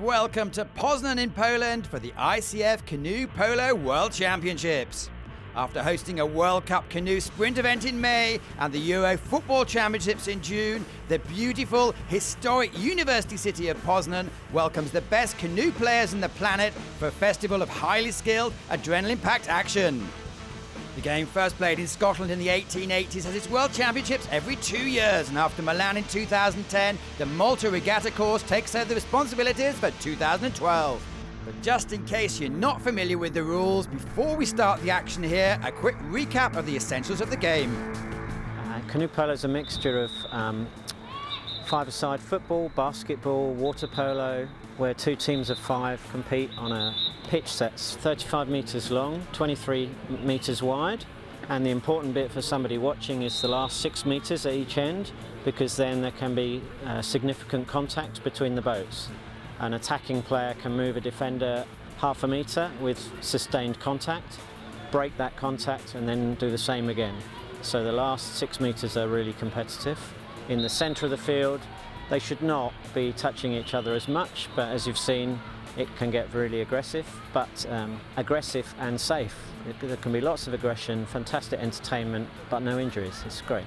welcome to Poznan in Poland for the ICF Canoe Polo World Championships. After hosting a World Cup canoe sprint event in May and the Euro Football Championships in June, the beautiful, historic university city of Poznan welcomes the best canoe players on the planet for a festival of highly skilled, adrenaline-packed action. The game first played in Scotland in the 1880s has its World Championships every 2 years, and after Milan in 2010, the Malta Regatta course takes over the responsibilities for 2012. But just in case you're not familiar with the rules, before we start the action here, a quick recap of the essentials of the game. Canoe polo is a mixture of five-a-side football, basketball, water polo, where two teams of five compete on a pitch that's 35 metres long, 23 metres wide, and the important bit for somebody watching is the last 6 metres at each end, because then there can be significant contact between the boats. An attacking player can move a defender half a metre with sustained contact, break that contact and then do the same again. So the last 6 metres are really competitive. In the centre of the field, they should not be touching each other as much, but as you've seen, it can get really aggressive, but aggressive and safe. There can be lots of aggression, fantastic entertainment, but no injuries. It's great.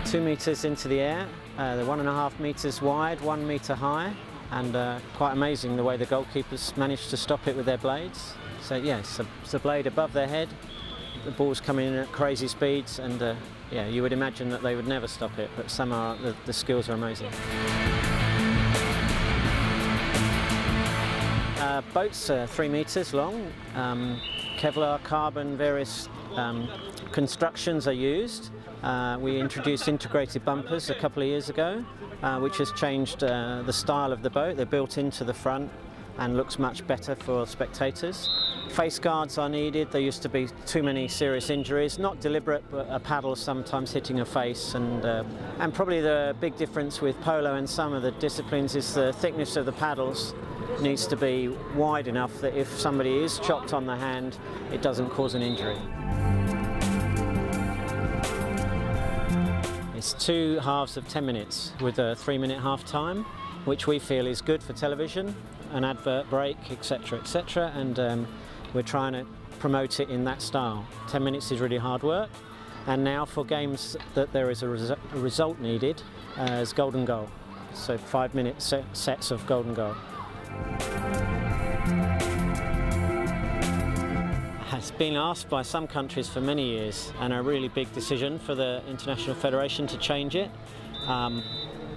2 metres into the air, they're 1.5 metres wide, 1 metre high, and quite amazing the way the goalkeepers managed to stop it with their blades. So yes, it's a blade above their head, the ball's coming in at crazy speeds, and yeah, you would imagine that they would never stop it, but somehow the skills are amazing. Boats are 3 metres long, Kevlar, carbon, various constructions are used. We introduced integrated bumpers a couple of years ago, which has changed the style of the boat. They're built into the front and looks much better for spectators. Face guards are needed. There used to be too many serious injuries, not deliberate, but a paddle sometimes hitting a face. And probably the big difference with polo and some of the disciplines is the thickness of the paddles needs to be wide enough that if somebody is chopped on the hand, it doesn't cause an injury. It's 2 halves of 10 minutes with a 3-minute half time, which we feel is good for television, an advert break, etc., etc., and we're trying to promote it in that style. 10 minutes is really hard work, and now for games that there is a result needed, is golden goal. So 5-minute sets of golden goal. It's been asked by some countries for many years, and a really big decision for the International Federation to change it.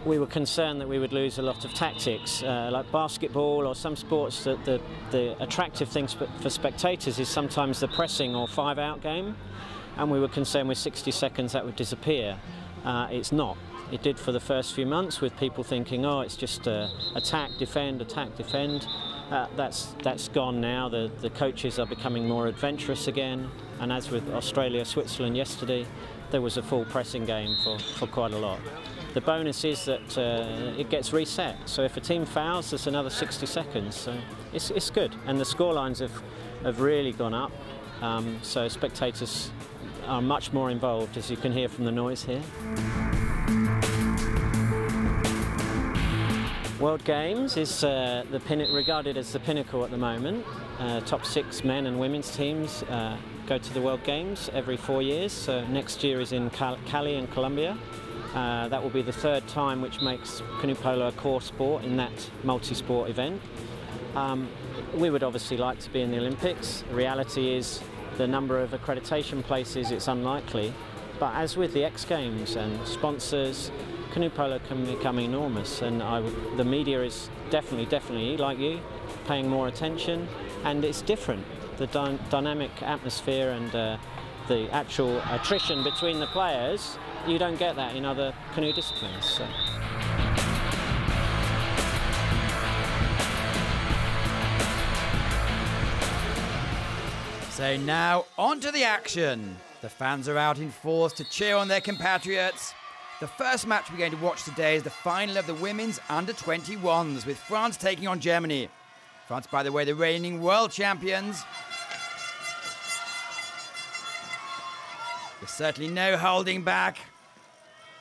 We were concerned that we would lose a lot of tactics, like basketball or some sports, that the attractive things for spectators is sometimes the pressing or 5-out game, and we were concerned with 60 seconds that would disappear. It's not. It did for the first few months, with people thinking, oh, it's just attack, defend, attack, defend. That's gone now. The coaches are becoming more adventurous again, and as with Australia, Switzerland yesterday, there was a full pressing game for quite a lot. The bonus is that it gets reset, so if a team fouls, there's another 60 seconds, so it's good. And the scorelines have really gone up, so spectators are much more involved, as you can hear from the noise here. World Games is regarded as the pinnacle at the moment. Top 6 men and women's teams go to the World Games every 4 years. So next year is in Cali in Colombia. That will be the 3rd time, which makes canoe polo a core sport in that multi-sport event. We would obviously like to be in the Olympics. The reality is the number of accreditation places, it's unlikely. But as with the X Games and sponsors, canoe polo can become enormous, and the media is definitely, like you, paying more attention, and it's different. The dynamic atmosphere and the actual attrition between the players, you don't get that in other canoe disciplines. So now, on to the action. The fans are out in force to cheer on their compatriots. The first match we're going to watch today is the final of the women's under-21s, with France taking on Germany. France, by the way, the reigning world champions. There's certainly no holding back.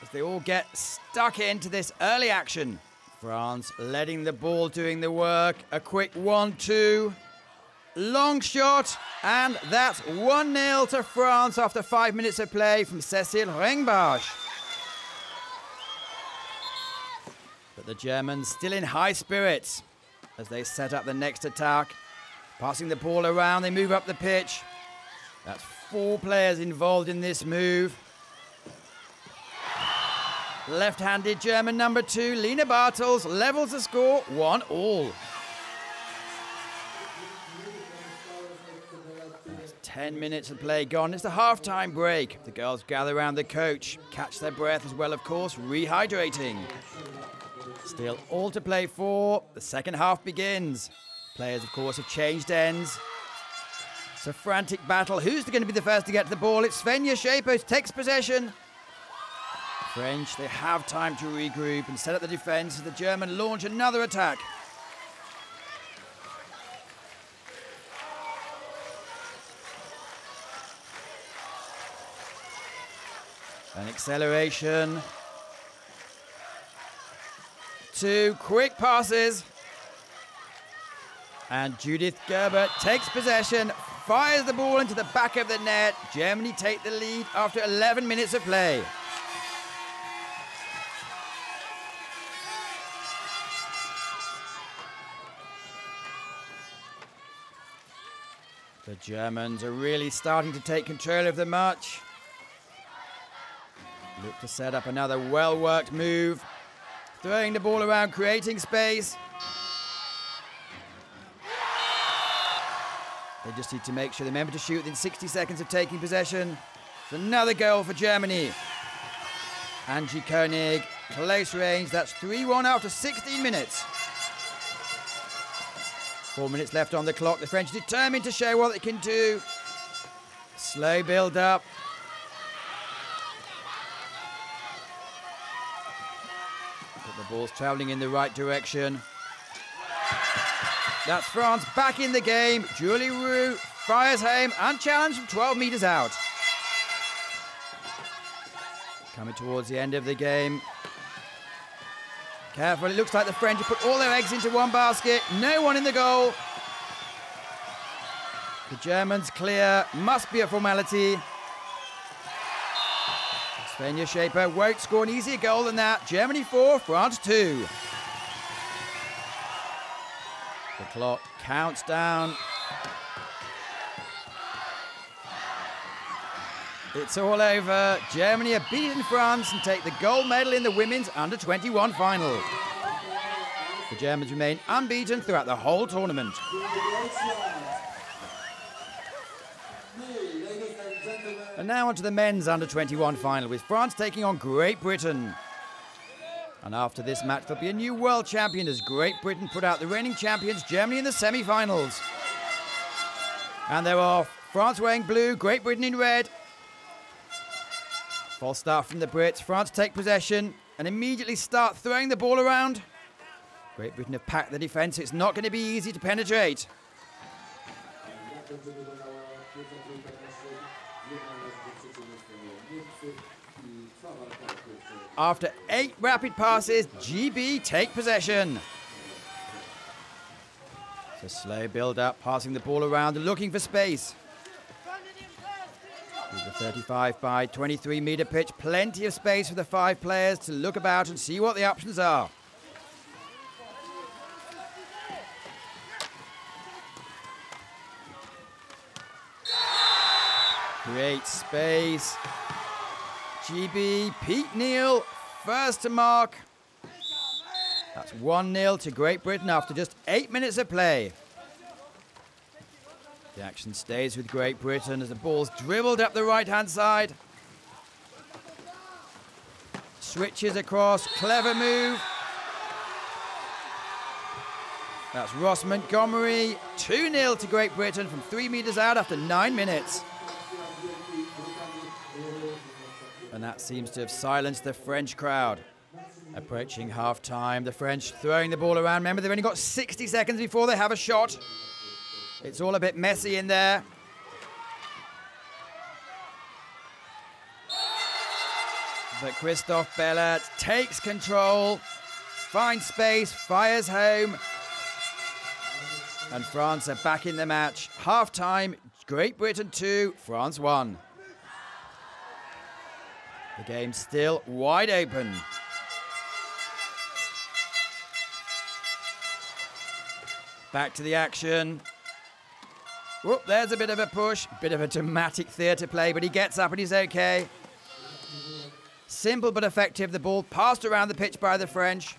as they all get stuck into this early action. France letting the ball doing the work. A quick 1-2. Long shot, and that's 1-0 to France after 5 minutes of play from Cécile Ringbach. But the Germans still in high spirits as they set up the next attack. Passing the ball around, they move up the pitch. That's 4 players involved in this move. Left-handed German number 2, Lena Bartels, levels the score 1-1. 10 minutes of play gone. It's the half-time break. The girls gather around the coach, catch their breath as well, of course, rehydrating. Still all to play for. The second half begins. Players, of course, have changed ends. It's a frantic battle. Who's going to be the first to get to the ball? It's Svenja Schaeper who takes possession. French, they have time to regroup and set up the defence as the German launch another attack. An acceleration. 2 quick passes. And Judith Gerber takes possession, fires the ball into the back of the net. Germany take the lead after 11 minutes of play. The Germans are really starting to take control of the match. Look to set up another well-worked move. Throwing the ball around, creating space. They just need to make sure they remember to shoot within 60 seconds of taking possession. It's another goal for Germany. Angie Koenig, close range. That's 3-1 after 16 minutes. 4 minutes left on the clock. The French determined to show what they can do. Slow build up. But the ball's travelling in the right direction. That's France back in the game. Julie Roux fires home, unchallenged from 12 metres out. Coming towards the end of the game. Careful, it looks like the French have put all their eggs into one basket. No one in the goal. The Germans clear, must be a formality. Svenja Schaeper won't score an easier goal than that. Germany 4, France 2. The clock counts down. It's all over. Germany have beaten France and take the gold medal in the women's under-21 final. The Germans remain unbeaten throughout the whole tournament. And now on to the men's under-21 final, with France taking on Great Britain. And after this match, there'll be a new world champion as Great Britain put out the reigning champions, Germany, in the semi-finals. And they're off. France wearing blue, Great Britain in red. False start from the Brits. France take possession and immediately start throwing the ball around. Great Britain have packed the defence. It's not going to be easy to penetrate. After 8 rapid passes, GB take possession. It's a slow build-up, passing the ball around and looking for space. With the 35 by 23 metre pitch, plenty of space for the 5 players to look about and see what the options are. Great space. GB, Pete Neal, first to mark. That's 1-0 to Great Britain after just 8 minutes of play. The action stays with Great Britain as the ball's dribbled up the right-hand side. Switches across, clever move. That's Ross Montgomery, 2-0 to Great Britain from 3 metres out after 9 minutes. And that seems to have silenced the French crowd. Approaching half-time, the French throwing the ball around. Remember, they've only got 60 seconds before they have a shot. It's all a bit messy in there. But Christophe Bellert takes control, finds space, fires home. And France are back in the match. Half-time, Great Britain 2, France 1. The game's still wide open. Back to the action. Whoop, there's a bit of a push. Bit of a dramatic theatre play, but he gets up and he's okay. Simple but effective. The ball passed around the pitch by the French.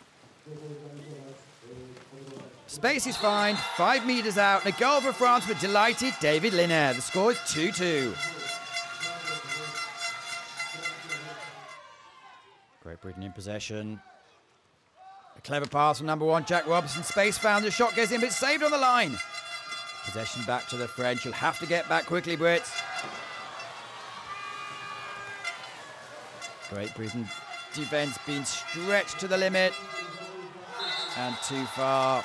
Space is fine. 5 meters out. And a goal for France with delighted David Linner. The score is 2-2. Great Britain in possession. A clever pass from number 1, Jack Robinson. Space found. The shot goes in, but it's saved on the line. Possession back to the French. You'll have to get back quickly, Brits. Great Britain defence being stretched to the limit. And too far.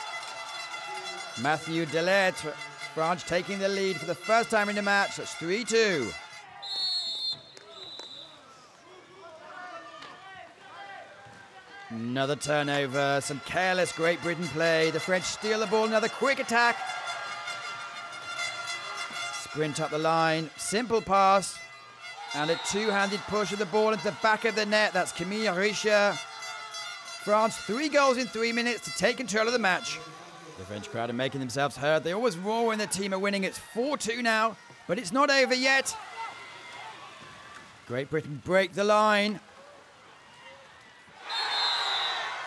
Matthew Delettre, France taking the lead for the first time in the match. That's 3-2. Another turnover, some careless Great Britain play. The French steal the ball, another quick attack. Sprint up the line, simple pass. And a two-handed push of the ball into the back of the net. That's Camille Richer. France 3 goals in 3 minutes to take control of the match. The French crowd are making themselves heard. They always roar when their team are winning. It's 4-2 now, but it's not over yet. Great Britain break the line.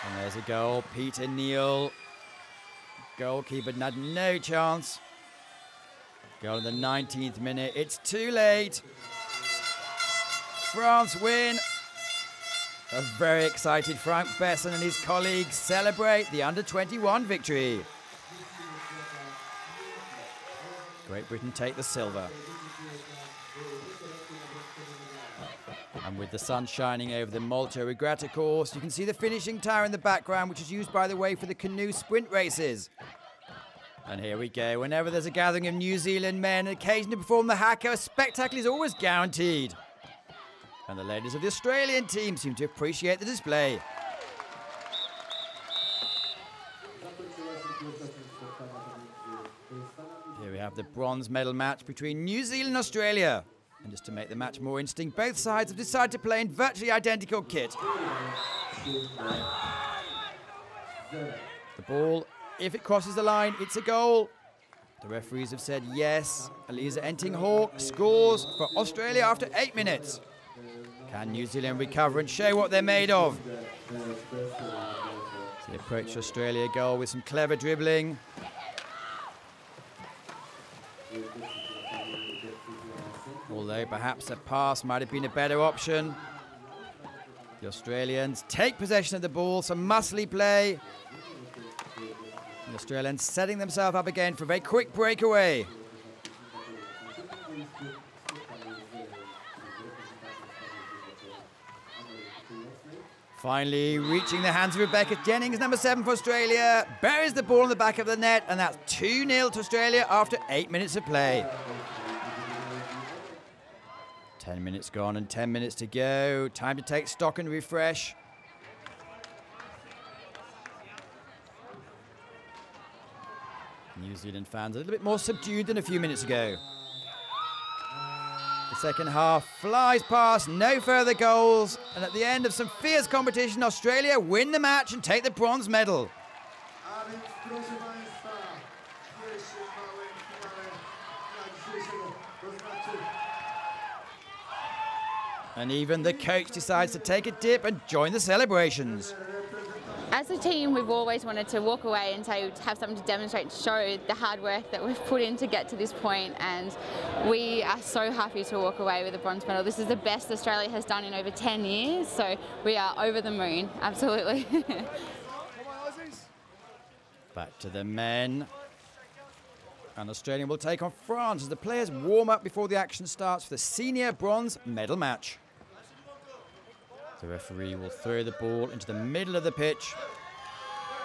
And there's a goal. Peter Neal. Goalkeeper had no chance. Goal in the 19th minute. It's too late. France win. A very excited Frank Besson and his colleagues celebrate the under-21 victory. Great Britain take the silver. And with the sun shining over the Malta Regatta course, you can see the finishing tower in the background, which is used, by the way, for the canoe sprint races. And here we go. Whenever there's a gathering of New Zealand men occasionally perform the haka, a spectacle is always guaranteed. And the ladies of the Australian team seem to appreciate the display. Here we have the bronze medal match between New Zealand and Australia. And just to make the match more interesting, both sides have decided to play in virtually identical kit. The ball, if it crosses the line, it's a goal. The referees have said yes. Eliza Enting-Hawke scores for Australia after 8 minutes. Can New Zealand recover and show what they're made of? The approach to Australia goal with some clever dribbling. Although perhaps a pass might have been a better option. The Australians take possession of the ball, some muscly play. The Australians setting themselves up again for a very quick breakaway. Finally reaching the hands of Rebecca Jennings, number 7 for Australia. Buries the ball in the back of the net, and that's 2-0 to Australia after 8 minutes of play. 10 minutes gone and 10 minutes to go. Time to take stock and refresh. New Zealand fans a little bit more subdued than a few minutes ago. The second half flies past, no further goals, and at the end of some fierce competition, Australia win the match and take the bronze medal. And even the coach decides to take a dip and join the celebrations. As a team, we've always wanted to walk away and have something to demonstrate, to show the hard work that we've put in to get to this point, and we are so happy to walk away with a bronze medal. This is the best Australia has done in over 10 years, so we are over the moon, absolutely. Back to the men. And Australia will take on France as the players warm up before the action starts for the senior bronze medal match. The referee will throw the ball into the middle of the pitch.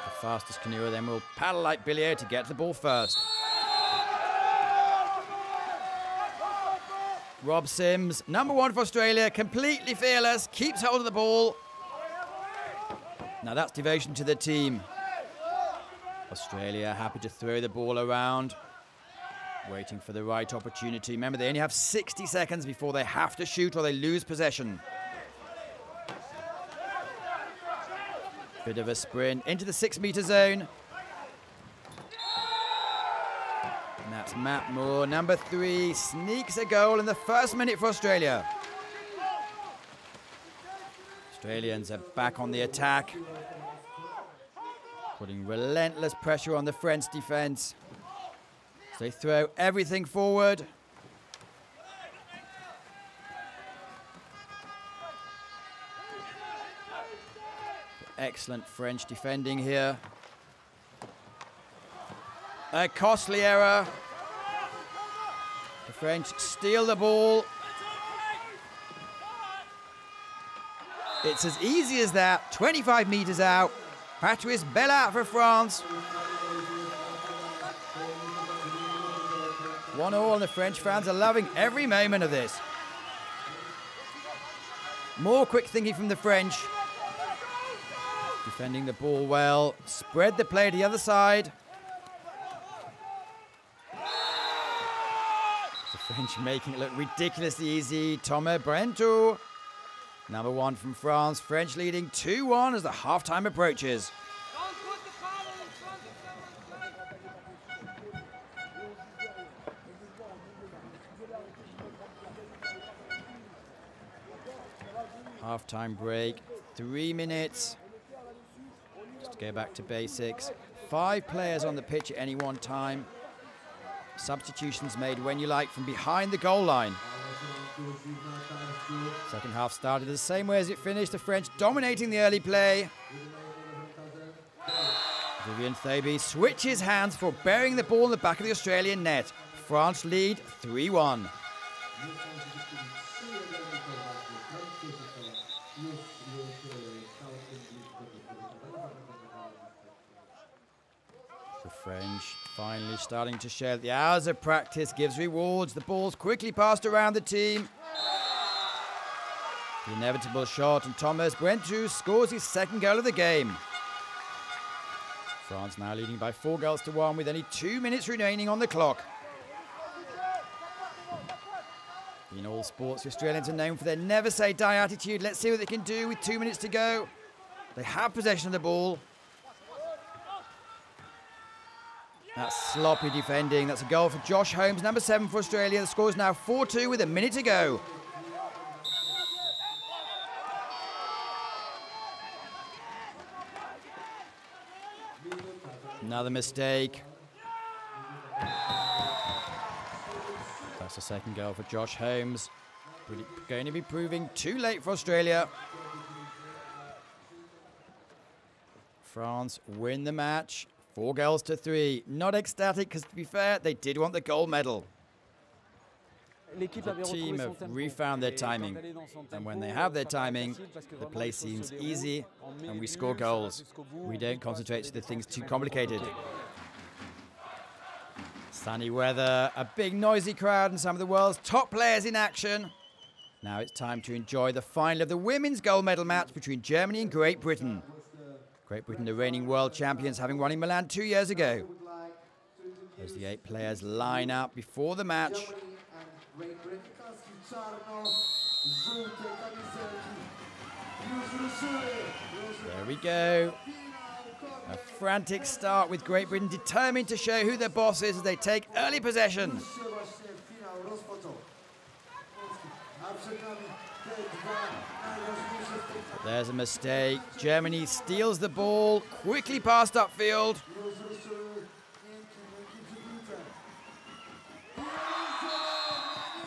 The fastest canoer then will paddle like Billy O to get the ball first. Rob Sims, number 1 for Australia, completely fearless, keeps hold of the ball. Now that's devotion to the team. Australia happy to throw the ball around, waiting for the right opportunity. Remember, they only have 60 seconds before they have to shoot or they lose possession. Bit of a sprint into the 6-meter zone. And that's Matt Moore, number 3, sneaks a goal in the first minute for Australia. Australians are back on the attack, putting relentless pressure on the French defense. So they throw everything forward. Excellent French defending here. A costly error. The French steal the ball. It's as easy as that. 25 meters out. Patrice Bellat for France. 1-1, and the French fans are loving every moment of this. More quick thinking from the French. Defending the ball well. Spread the play to the other side. The French making it look ridiculously easy. Thomas Brentou, number 1 from France. French leading 2-1 as the halftime approaches. Halftime break, 3 minutes. Just to go back to basics. 5 players on the pitch at any one time. Substitutions made when you like from behind the goal line. Second half started the same way as it finished. The French dominating the early play. Vivian Thaby switches hands for burying the ball in the back of the Australian net. France lead 3-1. The French finally starting to show that the hours of practice gives rewards. The ball's quickly passed around the team. The inevitable shot, and Thomas Brentou scores his second goal of the game. France now leading by 4-1 with only 2 minutes remaining on the clock. In all sports, the Australians are known for their never-say-die attitude. Let's see what they can do with 2 minutes to go. They have possession of the ball. That's sloppy defending. That's a goal for Josh Holmes, number 7 for Australia. The score is now 4-2 with a minute to go. Another mistake. That's the second goal for Josh Holmes. Going to be proving too late for Australia. France win the match. 4-3. Not ecstatic because, to be fair, they did want the gold medal. The team have refound their timing, and when they have their timing, the play seems easy and we score goals. We don't concentrate so the thing's too complicated. Sunny weather, a big noisy crowd, and some of the world's top players in action. Now it's time to enjoy the final of the women's gold medal match between Germany and Great Britain. Great Britain, the reigning world champions, having won in Milan 2 years ago. As the 8 players line up before the match. There we go. A frantic start with Great Britain determined to show who their boss is as they take early possession. But there's a mistake. Germany steals the ball, quickly passed upfield.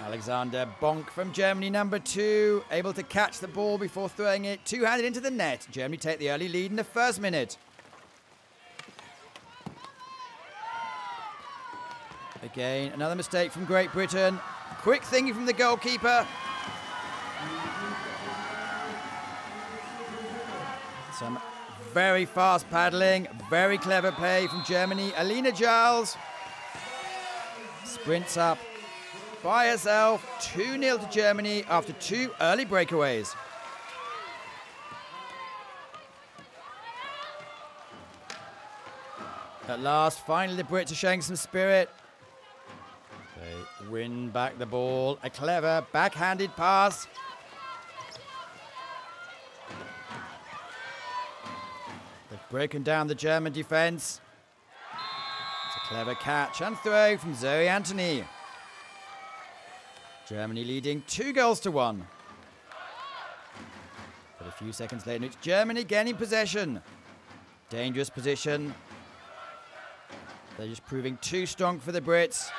Alexander Bonk from Germany, number 2, able to catch the ball before throwing it two-handed into the net. Germany take the early lead in the first minute. Again, another mistake from Great Britain. Quick thinking from the goalkeeper. Some very fast paddling, very clever play from Germany. Alina Giles sprints up, by herself, 2-0 to Germany after 2 early breakaways. At last, finally the Brits are showing some spirit. They win back the ball. A clever backhanded pass. They've broken down the German defence. It's a clever catch and throw from Zoe Antony. Germany leading 2-1. But a few seconds later, it's Germany gaining possession. Dangerous position. They're just proving too strong for the Brits.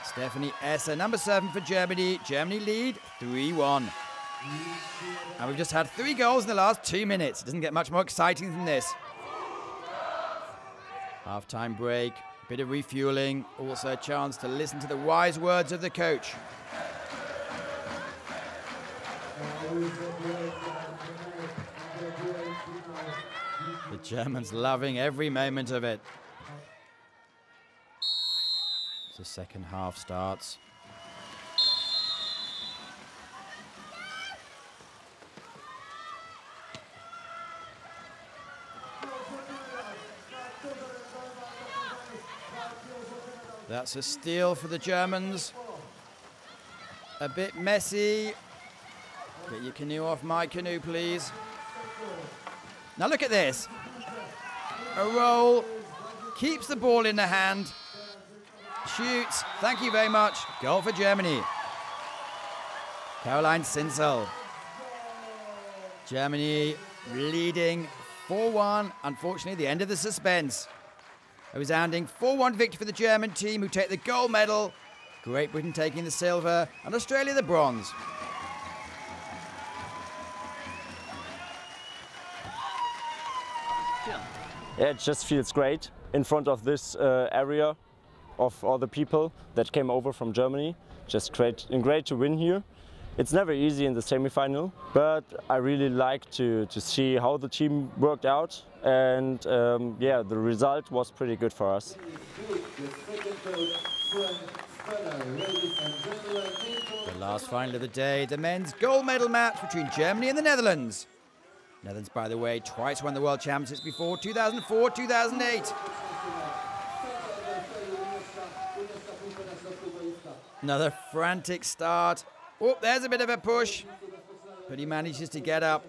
Stephanie Esser, number 7 for Germany. Germany lead 3-1. And we've just had 3 goals in the last 2 minutes. It doesn't get much more exciting than this. Half-time break, a bit of refueling. Also a chance to listen to the wise words of the coach. The Germans loving every moment of it. The second half starts. That's a steal for the Germans. A bit messy. Get your canoe off my canoe, please. Now look at this. A roll. Keeps the ball in the hand. Shoots. Thank you very much. Goal for Germany. Caroline Sinsel. Germany leading 4-1. Unfortunately, the end of the suspense. A resounding 4-1 victory for the German team, who take the gold medal. Great Britain taking the silver and Australia the bronze. Yeah, it just feels great in front of this area of all the people that came over from Germany. Just great to win here. It's never easy in the semi-final, but I really like to see how the team worked out, and yeah, the result was pretty good for us. The last final of the day, the men's gold medal match between Germany and the Netherlands. Netherlands, by the way, twice won the World Championships before, 2004, 2008. Another frantic start. Oh, there's a bit of a push, but he manages to get up.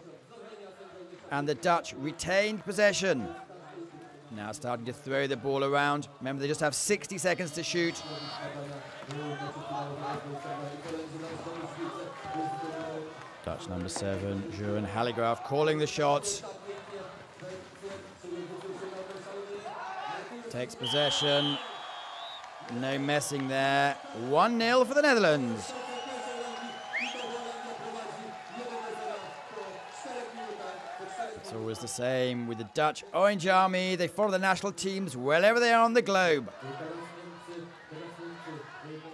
And the Dutch retained possession. Now starting to throw the ball around. Remember, they just have 60 seconds to shoot. Dutch number 7, Joran Hallegraaf, calling the shots. Takes possession. No messing there. 1-0 for the Netherlands. It's always the same with the Dutch Orange Army. They follow the national teams wherever they are on the globe.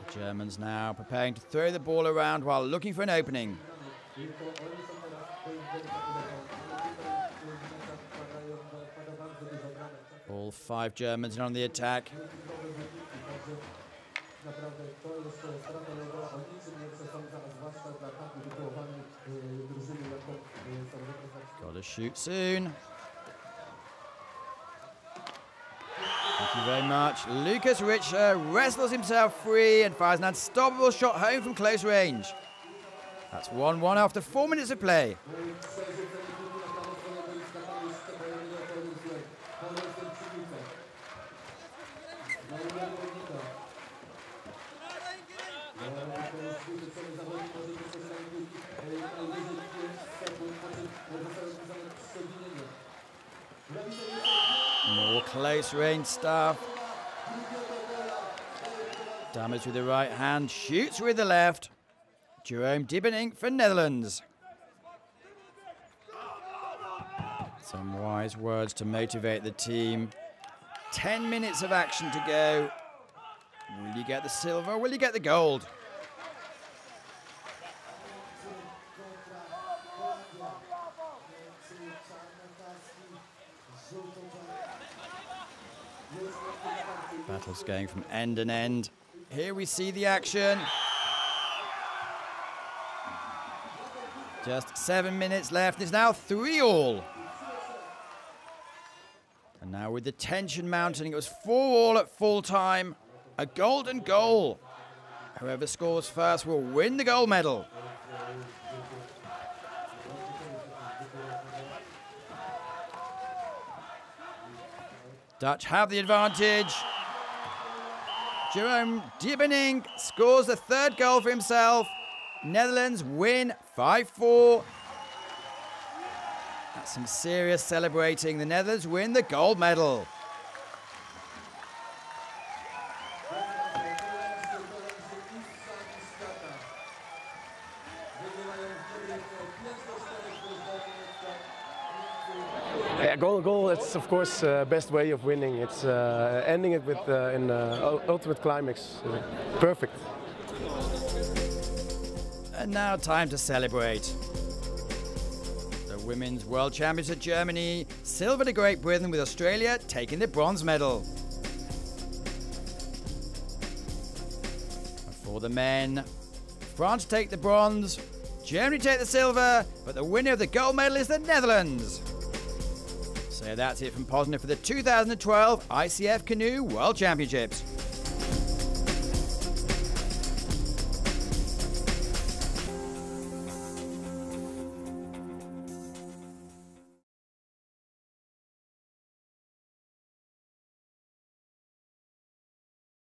The Germans now preparing to throw the ball around while looking for an opening. All 5 Germans are on the attack. Got to shoot soon. Thank you very much. Lucas Richter wrestles himself free and fires an unstoppable shot home from close range. That's 1-1 after 4 minutes of play. More close range stuff. Damage with the right hand, shoots with the left. Jerome Dibbenink for Netherlands. Some wise words to motivate the team. 10 minutes of action to go. Will you get the silver? Will you get the gold? Battles going from end to end. Here we see the action. Just 7 minutes left. It's now 3-all. And now with the tension mounting, it was 4-all at full time. A golden goal. Whoever scores first will win the gold medal. Dutch have the advantage. Jerome Diebenink scores the third goal for himself. Netherlands win 5-4. That's some serious celebrating. The Netherlands win the gold medal. Yeah, goal. It's of course best way of winning. It's ending it with in ultimate climax. Perfect. And now time to celebrate. The Women's World Champions at Germany, silver to Great Britain, with Australia taking the bronze medal. And for the men, France take the bronze, Germany take the silver, but the winner of the gold medal is the Netherlands. So that's it from Poznan for the 2012 ICF Canoe World Championships.